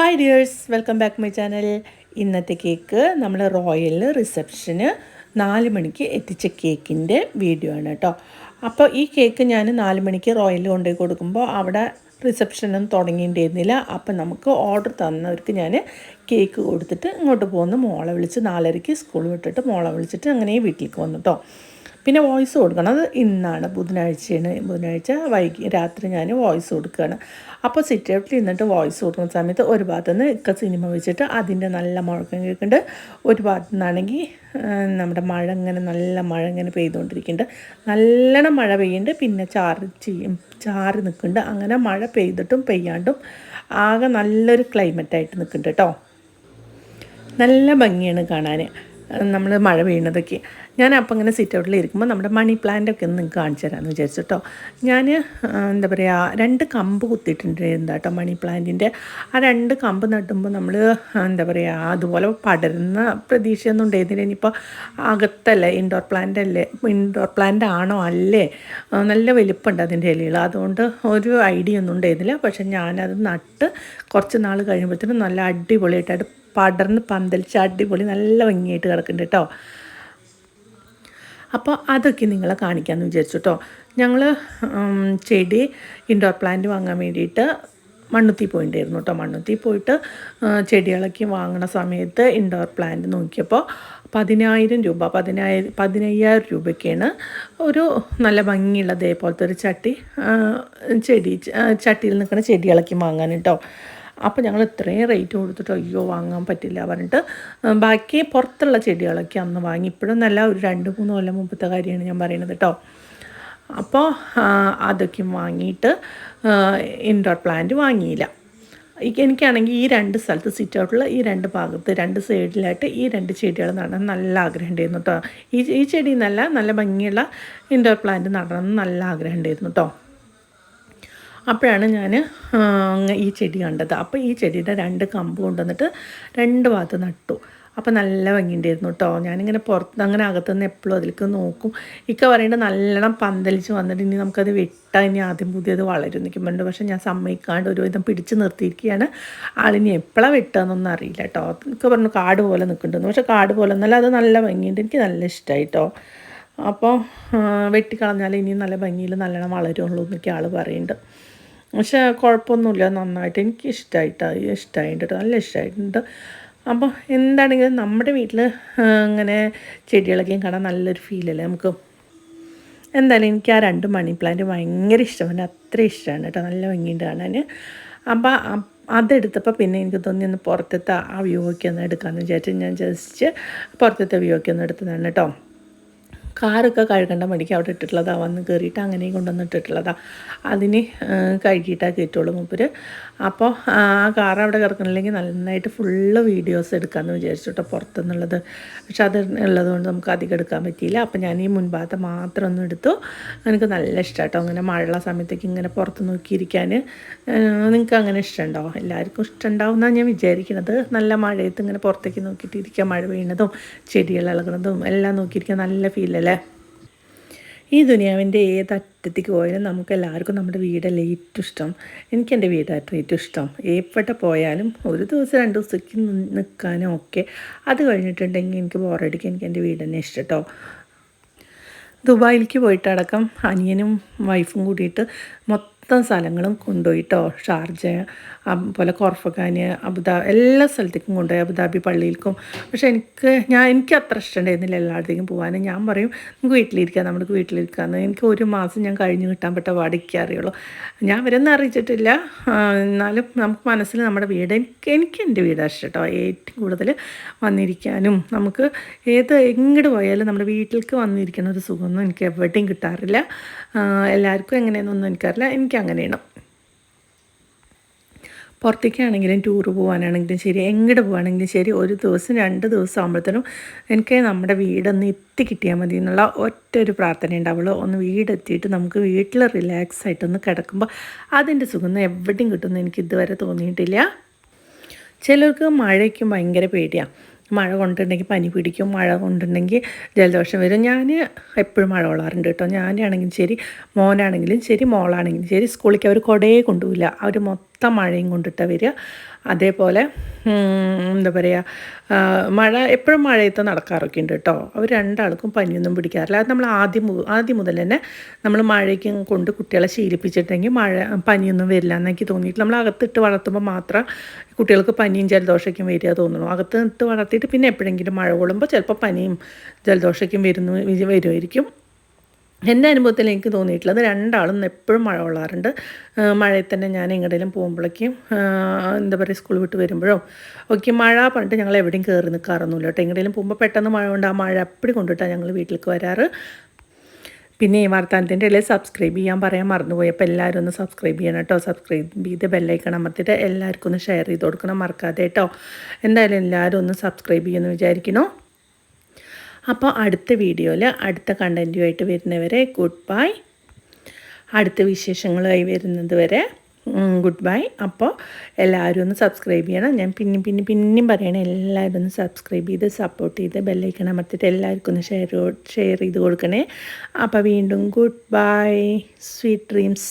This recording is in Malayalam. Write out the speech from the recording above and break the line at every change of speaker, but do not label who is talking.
Hi dears, welcome back my channel. ഇന്നത്തെ കേക്ക് നമ്മൾ റോയൽ റിസപ്ഷന് 4 മണിക്ക് എത്തിച്ച കേക്കിൻ്റെ വീഡിയോ ആണ് കേട്ടോ. അപ്പോൾ ഈ കേക്ക് ഞാൻ 4 മണിക്ക് റോയലിൽ കൊണ്ടുപോയി കൊടുക്കുമ്പോൾ അവിടെ റിസപ്ഷനൊന്നും തുടങ്ങിയിട്ടുണ്ടായിരുന്നില്ല. അപ്പം നമുക്ക് ഓർഡർ തന്നവർക്ക് ഞാൻ കേക്ക് കൊടുത്തിട്ട് ഇങ്ങോട്ട് പോകുന്നു. മോളെ വിളിച്ച് 4:30 സ്കൂൾ വിട്ടിട്ട് മോളെ വിളിച്ചിട്ട് അങ്ങനെ വീട്ടിലേക്ക് വന്നു കേട്ടോ. പിന്നെ വോയിസ് കൊടുക്കണം, അത് ഇന്നാണ്, ബുധനാഴ്ചയാണ്. ബുധനാഴ്ച രാത്രി ഞാൻ വോയിസ് കൊടുക്കുകയാണ്. അപ്പോൾ സിറ്റ് ഔട്ടിൽ ഇരുന്നിട്ട് വോയിസ് കൊടുക്കുന്ന സമയത്ത് ഒരു ഭാഗത്തു നിന്ന് സിനിമ വെച്ചിട്ട് അതിൻ്റെ നല്ല മുഴക്കം കേൾക്കുന്നുണ്ട്. ഒരു ഭാഗത്തു നിന്നാണെങ്കിൽ നമ്മുടെ നല്ല മഴ ഇങ്ങനെ പെയ്തുകൊണ്ടിരിക്കുന്നുണ്ട്. നല്ലോണം മഴ പെയ്യുന്നുണ്ട്, പിന്നെ ചാറി നിൽക്കുന്നുണ്ട്. അങ്ങനെ മഴ പെയ്തിട്ടും പെയ്യാണ്ടും ആകെ നല്ലൊരു ക്ലൈമറ്റായിട്ട് നിൽക്കുന്നുണ്ട് കേട്ടോ. നല്ല ഭംഗിയാണ് കാണാൻ നമ്മൾ മഴ പെയ്യുന്നതൊക്കെ. ഞാൻ അപ്പം ഇങ്ങനെ സിറ്റ് ഔട്ടിൽ ഇരിക്കുമ്പോൾ നമ്മുടെ മണി പ്ലാന്റൊക്കെ ഒന്ന് നിങ്ങൾക്ക് കാണിച്ചു തരാമെന്ന് വിചാരിച്ചു കേട്ടോ. ഞാൻ എന്താ പറയുക, 2 കമ്പ് കുത്തിയിട്ടുണ്ട് കേട്ടോ മണി പ്ലാന്റിൻ്റെ. ആ 2 കമ്പ് നട്ടുമ്പോൾ നമ്മൾ എന്താ പറയുക, അതുപോലെ പടരുന്ന പ്രതീക്ഷയൊന്നും ഉണ്ടായിരുന്നില്ല. ഇനിയിപ്പോൾ അകത്തല്ലേ, ഇൻഡോർ പ്ലാന്റ് ആണോ അല്ലേ, നല്ല വലിപ്പമുണ്ട് അതിൻ്റെ ഇലകൾ. അതുകൊണ്ട് ഒരു ഐഡിയ ഒന്നും ഉണ്ടായിരുന്നില്ല. പക്ഷെ ഞാനത് നട്ട് കുറച്ച് നാൾ കഴിയുമ്പോഴത്തേനും നല്ല അടിപൊളിയായിട്ട് പടർന്ന് പന്തലിച്ച് അടിപൊളി നല്ല ഭംഗിയായിട്ട് കിടക്കുന്നുണ്ട് കേട്ടോ. അപ്പോൾ അതൊക്കെ നിങ്ങളെ കാണിക്കാമെന്ന് വിചാരിച്ചു കേട്ടോ. ഞങ്ങൾ ചെടി ഇൻഡോർ പ്ലാന്റ് വാങ്ങാൻ വേണ്ടിയിട്ട് മണ്ണുത്തി പോയിട്ടുണ്ടായിരുന്നു കേട്ടോ. മണ്ണുത്തി പോയിട്ട് ചെടികളൊക്കെ വാങ്ങുന്ന സമയത്ത് ഇൻഡോർ പ്ലാന്റ് നോക്കിയപ്പോൾ 10,000 രൂപ, 15,000 രൂപയ്ക്കാണ് ഒരു നല്ല ഭംഗിയുള്ള അതേപോലത്തെ ഒരു ചട്ടിയിൽ നിൽക്കുന്ന ചെടികളൊക്കെ വാങ്ങാൻ കേട്ടോ. അപ്പോൾ ഞങ്ങൾ ഇത്രയും റേറ്റ് കൊടുത്തിട്ട് അയ്യോ വാങ്ങാൻ പറ്റില്ല പറഞ്ഞിട്ട് ബാക്കി പുറത്തുള്ള ചെടികളൊക്കെ അന്ന് വാങ്ങി. ഇപ്പോഴും നല്ല ഒരു 2-3 കൊല്ലം മുമ്പത്തെ കാര്യമാണ് ഞാൻ പറയുന്നത് കേട്ടോ. അപ്പോൾ അതൊക്കെ വാങ്ങിയിട്ട് ഇൻഡോർ പ്ലാന്റ് വാങ്ങിയില്ല. എനിക്കാണെങ്കിൽ ഈ 2 സ്ഥലത്ത് സിറ്റ് ഔട്ടിൽ ഈ 2 ഭാഗത്ത് 2 സൈഡിലായിട്ട് ഈ 2 ചെടികൾ നടണം നല്ല ആഗ്രഹം ഉണ്ടായിരുന്നു കേട്ടോ. ഈ ചെടി നല്ല ഭംഗിയുള്ള ഇൻഡോർ പ്ലാന്റ് നടണം നല്ല ആഗ്രഹം ഉണ്ടായിരുന്നു കേട്ടോ. അപ്പോഴാണ് ഞാൻ ഈ ചെടി കണ്ടത്. അപ്പോൾ ഈ ചെടിയുടെ 2 കമ്പ് കൊണ്ടുവന്നിട്ട് 2 ഭാഗത്ത് നട്ടു. അപ്പോൾ നല്ല ഭംഗിയുണ്ടായിരുന്നു കേട്ടോ. ഞാനിങ്ങനെ പുറത്ത് അങ്ങനെ അകത്തുനിന്ന് എപ്പോഴും അതിലേക്ക് നോക്കും. ഇക്ക പറയുന്നത് നല്ലോണം പന്തലിച്ച് വന്നിട്ട് ഇനി നമുക്കത് വെട്ടാൻ, ഇനി ആദ്യം പുതിയത് വളരും നിൽക്കുമ്പോണ്ട്. പക്ഷേ ഞാൻ സമ്മതിക്കാണ്ട് ഒരുവിധം പിടിച്ച് നിർത്തിയിരിക്കുകയാണ്. ആളിനി എപ്പോഴാണ് വെട്ടുകയെന്നൊന്നും അറിയില്ല കേട്ടോ. ഇക്ക പറഞ്ഞു കാട് പോലെ നിൽക്കുന്നുണ്ടെന്ന്. പക്ഷേ കാട് പോലെ ഒന്നല്ല, അത് നല്ല ഭംഗിയുണ്ട്, എനിക്ക് നല്ല ഇഷ്ടമായി കേട്ടോ. അപ്പോൾ വെട്ടിക്കളഞ്ഞാൽ ഇനി നല്ല ഭംഗിയിൽ നല്ലോണം വളരുള്ളൂ എന്നൊക്കെ ആൾ പറയുന്നുണ്ട്. പക്ഷേ കുഴപ്പമൊന്നുമില്ല, നന്നായിട്ട് എനിക്ക് ഇഷ്ടമായിട്ടുണ്ട്, നല്ല ഇഷ്ടമായിട്ടുണ്ട്. അപ്പോൾ എന്താണെങ്കിലും നമ്മുടെ വീട്ടിൽ ഇങ്ങനെ ചെടികളൊക്കെയും കാണാൻ നല്ലൊരു ഫീലല്ലേ നമുക്ക്. എന്തായാലും എനിക്ക് ആ 2 മണി പ്ലാന്റ് ഭയങ്കര ഇഷ്ടമാണ്, അത്ര ഇഷ്ടമാണ് കേട്ടോ. നല്ല ഭംഗിയുണ്ട് കാണാൻ. അപ്പോൾ അതെടുത്തപ്പോൾ പിന്നെ എനിക്ക് തോന്നി ഒന്ന് പുറത്തത്തെ ആ വ്യൂ ഒക്കെ ഒന്ന് എടുക്കാമെന്ന് വിചാരിച്ചു ഞാൻ ജസ്റ്റ് പുറത്തത്തെ വ്യൂ ഒക്കെ ഒന്ന് എടുത്തതാണ് കേട്ടോ. കാറൊക്കെ കഴുകേണ്ട മടിക്ക് അവിടെ ഇട്ടിട്ടുള്ളതാണ്, വന്ന് കയറിയിട്ട് അങ്ങനെയും കൊണ്ടുവന്ന് ഇട്ടിട്ടുള്ളതാണ്. അതിന് കഴുകിയിട്ടാണ് കയറ്റുള്ളൂ മൂപ്പര്. അപ്പോൾ ആ കാർ അവിടെ കിടക്കണില്ലെങ്കിൽ നന്നായിട്ട് ഫുള്ള് വീഡിയോസ് എടുക്കാമെന്ന് വിചാരിച്ചു കേട്ടോ പുറത്തുനിന്നുള്ളത്. പക്ഷെ അത് ഉള്ളതുകൊണ്ട് നമുക്ക് അധികം എടുക്കാൻ പറ്റിയില്ല. അപ്പോൾ ഞാൻ ഈ മുൻഭാഗത്ത് മാത്രം ഒന്ന് എടുത്തു. എനിക്ക് നല്ല ഇഷ്ടം കേട്ടോ അങ്ങനെ മഴയുള്ള സമയത്തേക്ക് ഇങ്ങനെ പുറത്ത് നോക്കിയിരിക്കാൻ. നിങ്ങൾക്ക് അങ്ങനെ ഇഷ്ടമുണ്ടോ? എല്ലാവർക്കും ഇഷ്ടമുണ്ടാവും എന്നാണ് ഞാൻ വിചാരിക്കുന്നത്. നല്ല മഴയത്ത് ഇങ്ങനെ പുറത്തേക്ക് നോക്കിയിട്ട് ഇരിക്കുക, മഴ പെയ്യുന്നതും ചെടികൾ ഇളകുന്നതും എല്ലാം നോക്കിയിരിക്കാൻ നല്ല ഫീലല്ലേ. ഈ ദുനിയാവിൻ്റെ ഏതറ്റത്തേക്ക് പോയാലും നമുക്ക് എല്ലാവർക്കും നമ്മുടെ വീടല്ലേ ഏറ്റവും ഇഷ്ടം. എനിക്കെൻ്റെ വീടായിരുന്നു ഏറ്റവും ഇഷ്ടം. എവിടെ പോയാലും ഒരു ദിവസം 2 ദിവസത്തേക്ക് നിൽക്കാനും ഒക്കെ. അത് കഴിഞ്ഞിട്ടുണ്ടെങ്കിൽ എനിക്ക് ബോറടിക്കാൻ എനിക്ക് എൻ്റെ വീട് തന്നെ ഇഷ്ടം കേട്ടോ. ദുബായിലേക്ക് പോയിട്ടടക്കം അനിയനും വൈഫും കൂടിയിട്ട് മൊത്തം സ്ഥലങ്ങളും കൊണ്ടുപോയിട്ടോ. ഷാർജ, അതുപോലെ കോർഫഖാന്, അബുദാബി, എല്ലാ സ്ഥലത്തേക്കും കൊണ്ടുപോയി, അബുദാബി പള്ളിയിലേക്കും. പക്ഷേ എനിക്ക് അത്ര ഇഷ്ടമുണ്ടായിരുന്നില്ല എല്ലായിടത്തേക്കും പോകാൻ. ഞാൻ പറയും നമുക്ക് വീട്ടിലിരിക്കാമെന്ന്. എനിക്ക് 1 മാസം ഞാൻ കഴിഞ്ഞ് കിട്ടാൻ പറ്റ പാടിക്കേ അറിയുള്ളൂ. ഞാൻ അവരൊന്നും അറിയിച്ചിട്ടില്ല. എന്നാലും നമുക്ക് മനസ്സിൽ നമ്മുടെ വീട്, എനിക്ക് എൻ്റെ വീടാണ് ഇഷ്ടം കേട്ടോ. ഏറ്റവും കൂടുതൽ വന്നിരിക്കാനും നമുക്ക് എങ്ങോട്ട് പോയാലും നമ്മുടെ വീട്ടിലേക്ക് വന്നിരിക്കുന്ന ഒരു സുഖമൊന്നും എനിക്ക് എവിടെയും കിട്ടാറില്ല. എല്ലാവർക്കും എങ്ങനെയെന്നൊന്നും എനിക്കറിയില്ല, എനിക്ക് അങ്ങനെയാണ്. പുറത്തേക്കാണെങ്കിലും ടൂറ് പോകാനാണെങ്കിലും ശരി, എങ്ങോട്ട് പോകാണെങ്കിലും ശരി, 1 ദിവസം 2 ദിവസം ആകുമ്പോഴത്തേനും എനിക്ക് നമ്മുടെ വീടൊന്ന് എത്തിക്കിട്ടിയാൽ മതി എന്നുള്ള ഒറ്റൊരു പ്രാർത്ഥന ഉണ്ടാവുള്ളൂ. ഒന്ന് വീടെത്തിയിട്ട് നമുക്ക് വീട്ടിൽ റിലാക്സ് ആയിട്ടൊന്ന് കിടക്കുമ്പോൾ അതിൻ്റെ സുഖം എവിടെയും കിട്ടുമെന്ന് എനിക്ക് ഇതുവരെ തോന്നിയിട്ടില്ല. ചിലർക്ക് മഴയ്ക്കും ഭയങ്കര പേടിയാണ്. മഴ കൊണ്ടിട്ടുണ്ടെങ്കിൽ പനി പിടിക്കും, മഴ കൊണ്ടിട്ടുണ്ടെങ്കിൽ ജലദോഷം വരും. ഞാൻ എപ്പോഴും മഴ കൊള്ളാറുണ്ട് കേട്ടോ. ഞാനാണെങ്കിലും ശരി, മോനാണെങ്കിലും ശരി, മോളാണെങ്കിലും ശരി, സ്കൂളിലേക്ക് അവർ കുടയെ കൊണ്ടുപോവില്ല. അവർ മൊത്തം മഴയും കൊണ്ടിട്ടാണ് വരിക. അതേപോലെ എന്താ പറയുക, മഴ എപ്പോഴും മഴയത്ത് നടക്കാറൊക്കെ ഉണ്ട് കേട്ടോ. അവർ രണ്ടാൾക്കും പനിയൊന്നും പിടിക്കാറില്ല. അത് നമ്മൾ ആദ്യം മുതൽ തന്നെ നമ്മൾ മഴയ്ക്ക് കൊണ്ട് കുട്ടികളെ ശീലിപ്പിച്ചിട്ടുണ്ടെങ്കിൽ പനിയൊന്നും വരില്ല എന്നെനിക്ക് തോന്നിയിട്ട്. നമ്മൾ അകത്തിട്ട് വളർത്തുമ്പോൾ മാത്രം കുട്ടികൾക്ക് പനിയും ജലദോഷമൊക്കെ വരിക തോന്നുന്നു. അകത്തിട്ട് വളർത്തിയിട്ട് പിന്നെ എപ്പോഴെങ്കിലും മഴ കൊള്ളുമ്പോൾ ചിലപ്പോൾ പനിയും ജലദോഷമൊക്കെ വരുമായിരിക്കും. എൻ്റെ അനുഭവത്തിൽ എനിക്ക് തോന്നിയിട്ടുള്ളത് രണ്ടാളും എപ്പോഴും മഴ കൊള്ളാറുണ്ട്. മഴയിൽ തന്നെ ഞാൻ എങ്ങോട്ടെങ്കിലും പോകുമ്പോഴേക്കും എന്താ പറയുക, സ്കൂൾ വിട്ട് വരുമ്പോഴോ ഒക്കെ മഴ പറഞ്ഞിട്ട് ഞങ്ങൾ എവിടെയും കയറി നിൽക്കാറൊന്നുമില്ല കേട്ടോ. എങ്ങോട്ടെങ്കിലും പോകുമ്പോൾ പെട്ടെന്ന് മഴ കൊണ്ട് ആ മഴ അപ്പടി കൊണ്ടിട്ടാണ് ഞങ്ങൾ വീട്ടിലേക്ക് വരാറ്. പിന്നെ ഈ വർത്താനത്തിൻ്റെ ഇടയിൽ സബ്സ്ക്രൈബ് ചെയ്യാൻ പറയാൻ മറന്നുപോയി. അപ്പോൾ എല്ലാവരും ഒന്ന് സബ്സ്ക്രൈബ് ചെയ്യണം കേട്ടോ. സബ്സ്ക്രൈബ് ചെയ്ത് ബെല്ലൈക്കൺ അമർത്തിയിട്ട് എല്ലാവർക്കും ഒന്ന് ഷെയർ ചെയ്ത് കൊടുക്കണം, മറക്കാതെ കേട്ടോ. എന്തായാലും എല്ലാവരും ഒന്ന് സബ്സ്ക്രൈബ് ചെയ്യുമെന്ന് വിചാരിക്കുന്നു. അപ്പോൾ അടുത്ത വീഡിയോയിൽ അടുത്ത കണ്ടൻറ്റുമായിട്ട് വരുന്നവരെ ഗുഡ് ബൈ. അടുത്ത വിശേഷങ്ങളുമായി വരുന്നത് വരെ ഗുഡ് ബൈ. അപ്പോൾ എല്ലാവരും ഒന്ന് സബ്സ്ക്രൈബ് ചെയ്യണം. ഞാൻ പിന്നെയും പറയണം, എല്ലാവരും ഒന്ന് സബ്സ്ക്രൈബ് ചെയ്ത് സപ്പോർട്ട് ചെയ്ത് ബെല്ലൈക്കൺ അമർത്തിയിട്ട് എല്ലാവർക്കും ഒന്ന് ഷെയർ ചെയ്ത് കൊടുക്കണേ. അപ്പോൾ വീണ്ടും ഗുഡ് ബൈ, സ്വീറ്റ് ഡ്രീംസ്.